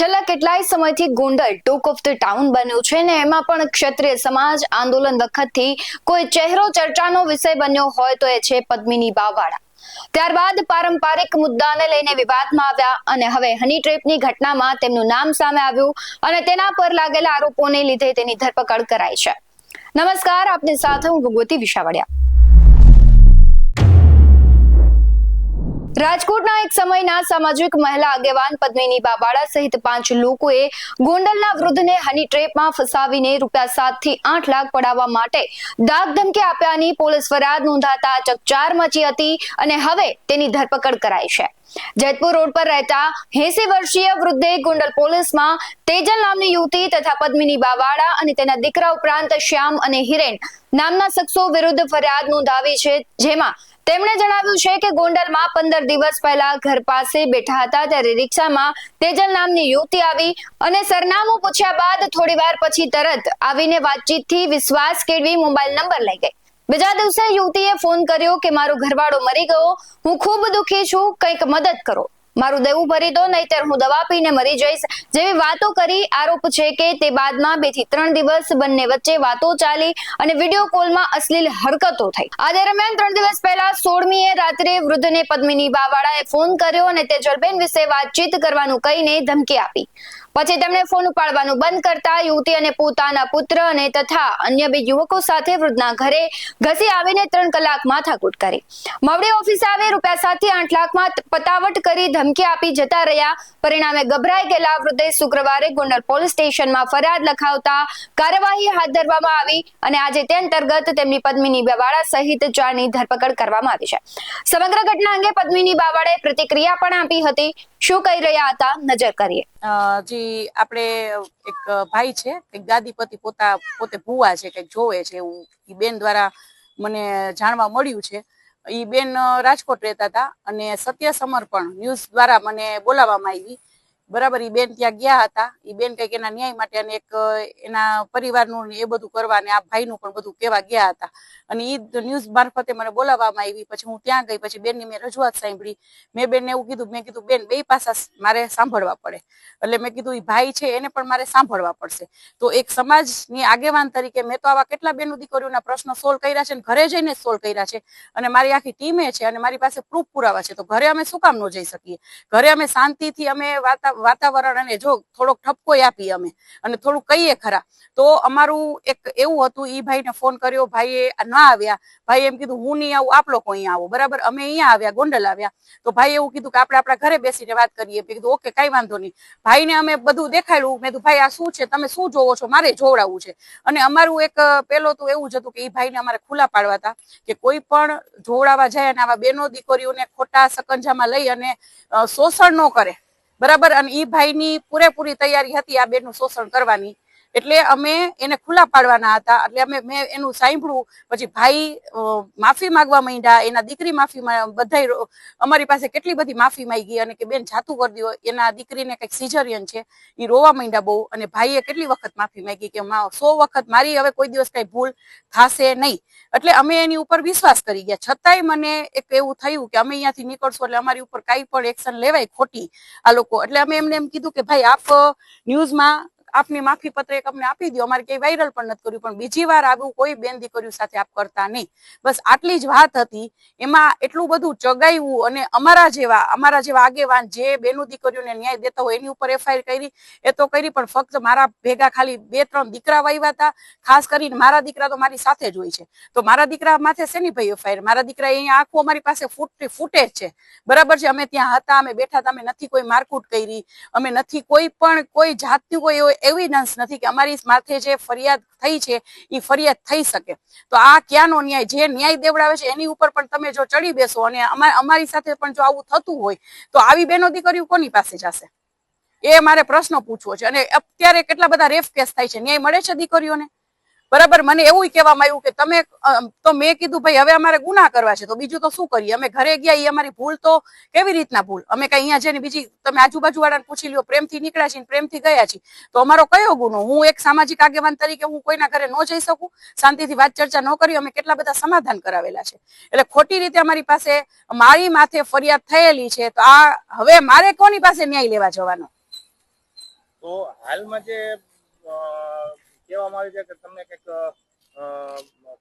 છેલ્લા કેટલાય સમયથી Gondal talk of the town બન્યું છે ને એમાં પણ ક્ષત્રિય સમાજ આંદોલન વખતથી કોઈ ચહેરો ચર્ચાનો વિષય બન્યો હોય તો એ છે પદ્મિની બાવાળા. ત્યારબાદ પારંપરિક મુદ્દાને લઈને વિવાદમાં આવ્યા અને હવે હની ટ્રેપની ઘટનામાં તેમનું નામ સામે આવ્યું અને તેના પર લાગેલા આરોપોને લીધે તેની ધરપકડ કરાઈ છે. નમસ્કાર, આપની સાથે હું ભગવતી વિશાવડિયા. રાજકોટના એક સમયના સામાજિક મહિલા આગેવાન પદ્મિની બાવાળા સહિત 5 લોકોએ ગોંડલના વૃદ્ધને હની ટ્રેપમાં ફસાવીને ₹7 થી 8 લાખ પડાવવા માટે ધાક ધમકી આપ્યાની પોલીસ ફરિયાદ નોંધાતા ચકચાર મચી હતી અને હવે તેની ધરપકડ કરાઈ છે. જેતપુર રોડ પર રહેતા 80 વર્ષીય વૃદ્ધે ગોંડલ પોલીસમાં તેજલ નામની યુવતી તથા પદ્મિની બાવાળા અને તેના દીકરા ઉપરાંત શ્યામ અને હિરેન નામના શખ્સો વિરુદ્ધ ફરિયાદ નોંધાવી છે. જેમાં તેમણે જણાવ્યું છે કે ગોંડલમાં 15 દિવસ પહેલા ઘર પાસે બેઠા હતા ત્યારે રિક્ષામાં તેજલ નામની યુવતી આવી અને સરનામું પૂછ્યા બાદ થોડીવાર પછી તરત આવીને વાતચીતથી વિશ્વાસ કેળવી મોબાઈલ નંબર લઈ ગઈ. બીજા દિવસે યુવતીએ ફોન કર્યો કે મારો ઘરવાળો મરી ગયો, હું ખૂબ દુઃખી છું, કંઈક મદદ કરો, મારું દેવું ભરી દો નહીતર હું દવા પીને મરી જઈશ જેવી વાતો કરી. આરોપ છે કે તે બાદમાં 2 થી 3 દિવસ બંને વચ્ચે વાતો ચાલી અને વિડીયો કોલમાં અશ્લીલ હરકતો થઈ. આ દરમિયાન 3 દિવસ પહેલા 16મીએ રાત્રે વૃદ્ધને પદ્મિની બાવાળાએ ફોન કર્યો અને તેજલબેન વિશે વાતચીત કરવાનું કહીને ધમકી આપી. પછી તેમણે ફોન ઉપાડવાનું બંધ કરતા યુવતી અને પોતાના પુત્ર અને તથા અન્ય 2 યુવકો સાથે વૃદ્ધના ઘરે ઘસી આવીને 3 કલાક માથાકૂટ કરી. મવડી ઓફિસે આવી ₹7 થી 8 લાખમાં પતાવટ કરી ધમકી આપી જતા રહ્યા. પરિણામે ગભરાઈ ગયેલા વૃદ્ધે શુક્રવારે ગોંડલ પોલીસ સ્ટેશનમાં ફરિયાદ લખાવતા કાર્યવાહી હાથ ધરવામાં આવી અને આજે તે અંતર્ગત તેમની પદ્મિની બાવાળા સહિત 4ની ધરપકડ કરવામાં આવી છે. સમગ્ર ઘટના અંગે પદ્મિની બાવાળાએ પ્રતિક્રિયા પણ આપી હતી. શું કહી રહ્યા હતા નજર કરીએ. જી આપણે એક ભાઈ છે કે ગાદીપતિ પોતે ભુવા છે કે જોવે છે એવું ઈ બેન દ્વારા મને જાણવા મળ્યું છે. ઈ બેન રાજકોટ રહેતા હતા અને સત્ય સમર્પણ ન્યૂઝ દ્વારા મને બોલાવવામાં આવી. બરાબર, ઈ બેન ત્યાં ગયા હતા. ઈ બેન કઈક એના ન્યાય માટે અને એક એના પરિવારનું એ બધું કરવા અને આ ભાઈનું પણ બધું કહેવા ગયા હતા અને ઈ ન્યૂઝ મારફતે મને બોલાવવામાં આવી. પછી હું ત્યાં ગઈ, પછી બેનની મેં રજૂઆત સાંભળી. મેં બેનને એવું કીધું, મેં કીધું બેન બે પાસા મારે સાંભળવા પડે. એટલે મેં કીધું ઈ ભાઈ છે એને પણ મારે સાંભળવા પડશે. તો એક સમાજની આગેવાન તરીકે મેં તો આવા કેટલા બેનો દીકરીઓના પ્રશ્નો સોલ્વ કર્યા છે અને ઘરે જઈને સોલ્વ કર્યા છે અને મારી આખી ટીમે છે અને મારી પાસે પ્રૂફ પુરાવા છે. તો ઘરે અમે શું કામ ન જઈ શકીએ? ઘરે અમે શાંતિથી અમે વાતાવરણ અને જો થોડોક ઠપકો આપી અમે અને થોડું કહીએ ખરા. તો અમારું એક એવું હતું, ઈ ભાઈને ફોન કર્યો, ભાઈએ ના આવ્યા. ભાઈ એમ કીધું હું નહીં આવું, આપ લોકો અહીંયા આવો. બરાબર, અમે અહીંયા આવ્યા, ગોંડલ આવ્યા. તો ભાઈ એવું કીધું કે આપણે આપણા ઘરે બેસીને વાત કરીએ. મેં કીધું ઓકે, કઈ વાંધો નહીં. ભાઈને અમે બધું દેખાડ્યું. મેં કીધું ભાઈ આ શું છે, તમે શું જોવો છો, મારે જોવડાવવું છે. અને અમારું એક પેલો તો એવું જ હતું કે ઈ ભાઈને અમારે ખુલ્લા પાડવા હતા કે કોઈ પણ જોવડાવવા જાય અને આવા બેનો દીકરીઓને ખોટા સકંજામાં લઈ અને શોષણ ન કરે. બરાબર, અને ઈ ભાઈની પૂરેપૂરી તૈયારી હતી આ બેનનું શોષણ કરવાની. એટલે અમે એને ખુલ્લા પાડવાના હતા. એટલે મેં એનું સાંભળ્યું. પછી ભાઈ માફી માંગવા માંડ્યા, એના દીકરી માફી, બધા અમારી પાસે કેટલી બધી માફી માંગી અને કે બેન જાતું કરી દો, એના દીકરીને કઈક સિઝરિયન છે. એ રોવા માંડ્યા બહુ અને ભાઈએ કેટલી વખત માફી માંગી કે 100 વખત મારી હવે કોઈ દિવસ કઈ ભૂલ થશે નહીં. એટલે અમે એની ઉપર વિશ્વાસ કરી ગયા. છતાંય મને એક એવું થયું કે અમે અહીંયાથી નીકળશું એટલે અમારી ઉપર કઈ પણ એક્શન લેવાય ખોટી આ લોકો. એટલે અમે એમને એમ કીધું કે ભાઈ આપ ન્યૂઝમાં આપની માફી પત્ર અમને આપી દો, અમારે કઈ વાયરલ પણ નથી કર્યું, પણ બીજી વાર આવું કોઈ બેન દીકરીઓ સાથે આપ કરતા નહીં. બસ આટલી જ વાત હતી. એમાં એટલું બધું ચગાવ્યું અને અમારા જેવા આગેવાન જે બેનો દીકરીઓને ન્યાય દેતા હોય એની ઉપર એફઆઈઆર કરી એ તો કરી, પણ ફક્ત મારા ભેગા ખાલી 2-3 દીકરા વાવ્યા હતા. ખાસ કરીને મારા દીકરા તો મારી સાથે જ હોય છે. તો મારા દીકરા માથે શેની ભાઈ એફઆઈઆર? મારા દીકરા અહીંયા આખું અમારી પાસે ફૂટેજ છે. બરાબર છે, અમે ત્યાં હતા, અમે બેઠા હતા, અમે નથી કોઈ મારકૂટ કરી, અમે નથી કોઈ જાતની કોઈ એવિડન્સ નથી કે અમારી માથે જે ફરિયાદ થઈ છે એ ફરિયાદ થઈ શકે. તો આ ક્યાંનો ન્યાય? જે ન્યાય દેવડાવે છે એની ઉપર પણ તમે જો ચડી બેસો અને અમારી સાથે પણ જો આવું થતું હોય તો આવી બેનો દીકરીઓ કોની પાસે જશે? એ મારે પ્રશ્ન પૂછવો છે. અને અત્યારે કેટલા બધા રેપ કેસ થાય છે, ન્યાય મળે છે દીકરીઓને? બરાબર, મને એવું કહેવામાં આવ્યું કે તમે તો મેં કીધું ભાઈ હવે અમારે ગુના કરવા છે તો બીજું તો શું કરીએ? અમે ઘરે ગયા, એ અમારી ભૂલ તો કેવી રીતના ભૂલ? અમે કઈ અહીંયા જઈને બીજી તમે આજુબાજુ વાળાને પૂછી લ્યો, પ્રેમથી નીકળ્યા છીએ, પ્રેમથી ગયા છીએ, તો અમારો કયો ગુનો? હું એક સામાજિક આગેવાન તરીકે હું કોઈના ઘરે ન જઈ શકું? શાંતિથી વાત ચર્ચા ન કરી? અમે કેટલા બધા સમાધાન કરાવેલા છે. એટલે ખોટી રીતે અમારી પાસે મારી માથે ફરિયાદ થયેલી છે. તો આ હવે મારે કોની પાસે ન્યાય લેવા જવાનો? તો હાલમાં જે કહેવામાં આવે છે કે તમને કંઈક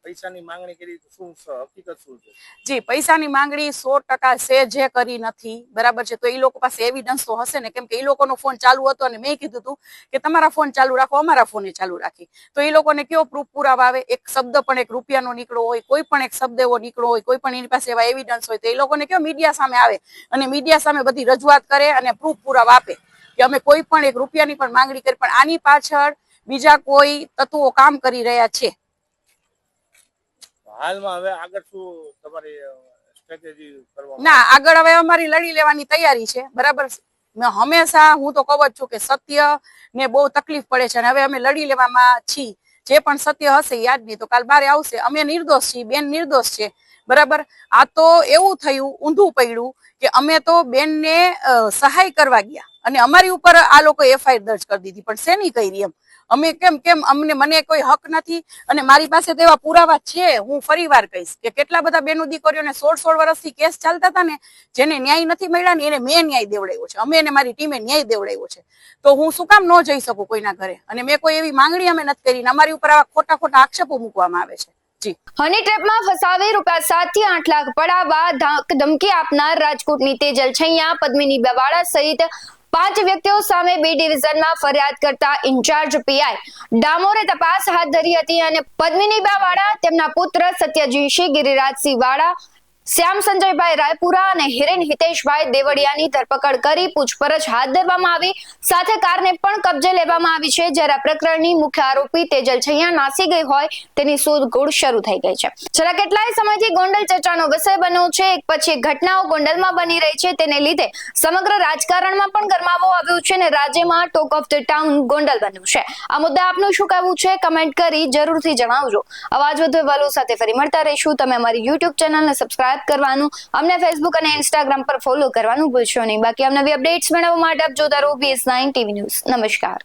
પૈસાની માંગણી કરી, શું હકીકત શું છે? જી, પૈસાની માંગણી 100% છે જે કરી નથી, બરાબર છે. તો એ લોકો પાસે એવિડન્સ તો હશે ને, કેમ કે એ લોકોનો ફોન ચાલુ હતો અને મેં કીધું હતું કે તમારા ફોન ચાલુ રાખો, અમારા ફોને ચાલુ રાખી. તો એ લોકોને કયો પ્રૂફ પુરાવા આવે? એક શબ્દ પણ એક રૂપિયાનો નીકળો હોય, કોઈ પણ એક શબ્દ એવો નીકળો હોય, કોઈ પણ એની પાસે એવા એવિડન્સ હોય, તો એ લોકોને કયો મીડિયા સામે આવે અને મીડિયા સામે બધી રજૂઆત કરે અને પ્રૂફ પુરાવા આપે કે અમે કોઈ પણ એક રૂપિયાની પણ માંગણી કરી. પણ આની પાછળ બીજા કોઈ તત્વો કામ કરી રહ્યા છે. હાલમાં હવે આગળ શું તમારી સ્ટ્રેટેજી કરવામાં? ના, આગળ હવે અમારી લડી લેવાની તૈયારી છે, બરાબર. હંમેશા હું તો કહું જ છું કે સત્ય ને બહુ તકલીફ પડે છે અને હવે અમે લડી લેવામાં છીએ. જે પણ સત્ય હશે યાદ નહીં તો કાલ બારે આવશે. અમે નિર્દોષ છીએ, બેન નિર્દોષ છે, બરાબર. આ તો એવું થયું, ઊંધું પડ્યું કે અમે તો બેનને સહાય કરવા ગયા અને અમારી ઉપર આ લોકો એફઆઈઆર દર્જ કરી દીધી. પણ શેની કરી એમ? અમે કેમ મને કોઈ હક નથી અને મારી પાસે તો એવા પુરાવા છે. હું ફરીવાર કહીશ કે કેટલા બધા બેનો દીકરીઓને 16 વર્ષથી કેસ ચાલતા હતા ને, જેને ન્યાય નથી મળ્યા ને એને મેં ન્યાય દેવડાવ્યો છે. અમે અને મારી ટીમે ન્યાય દેવડાવ્યો છે. તો હું શું કામ ન જઈ શકું કોઈના ઘરે? અને મેં કોઈ એવી માંગણી અમે નથી કરી. અમારી ઉપર આવા ખોટા આક્ષેપો મૂકવામાં આવે છે. જી, હની ટ્રેપમાં ફસાવી ₹7 થી 8 લાખ પડાવવા ધમકી આપનાર રાજકોટની તેજલ છૈયા, પદ્મિની બાવાળા સહિત 5 વ્યક્તિઓ સામે B ડિવિઝનમાં ફરિયાદ કરતા ઇન્ચાર્જ પીઆઈ ડામોરે તપાસ હાથ ધરી હતી અને પદ્મિની બાવાળા, તેમના પુત્ર સત્યજીશી ગિરિરાજસિંહ વાળા, શ્યામ સંજયભાઈ રાયપુરા અને હિરેન હિતેશભાઈ દેવડિયાની ધરપકડ કરી પૂછપરછ હાથ ધરવામાં આવી. સાથે કારને પણ કબજે લેવામાં આવી છે. જ્યારે આ પ્રકરણની મુખ્ય આરોપી તેજલ છૈયા નાસી ગઈ હોય તેની શોધખોળ શરૂ થઈ ગઈ છે. છેલ્લા કેટલાય સમયથી ગોંડલ ચર્ચાનો વિષય બન્યો છે. એક પછી એક ઘટનાઓ ગોંડલમાં બની રહી છે. તેને લીધે સમગ્ર રાજકારણમાં પણ ગરમાવો આવ્યો છે અને રાજ્યમાં talk of the town Gondal બન્યું છે. આ મુદ્દે આપનું શું કહેવું છે? કમેન્ટ કરી જરૂરથી જણાવજો. આવા જ વધુ અહેવાલો સાથે ફરી મળતા રહીશું. તમે અમારી YouTube ચેનલને સબસ્ક્રાઇબ કરવાનું, અમને ફેસબુક અને ઇન્સ્ટાગ્રામ પર ફોલો કરવાનું ભૂલશો નહીં. બાકી નવી અપડેટ્સ મેળવવા માટે આપ જોતા રહો BS9 TV ન્યૂઝ. નમસ્કાર.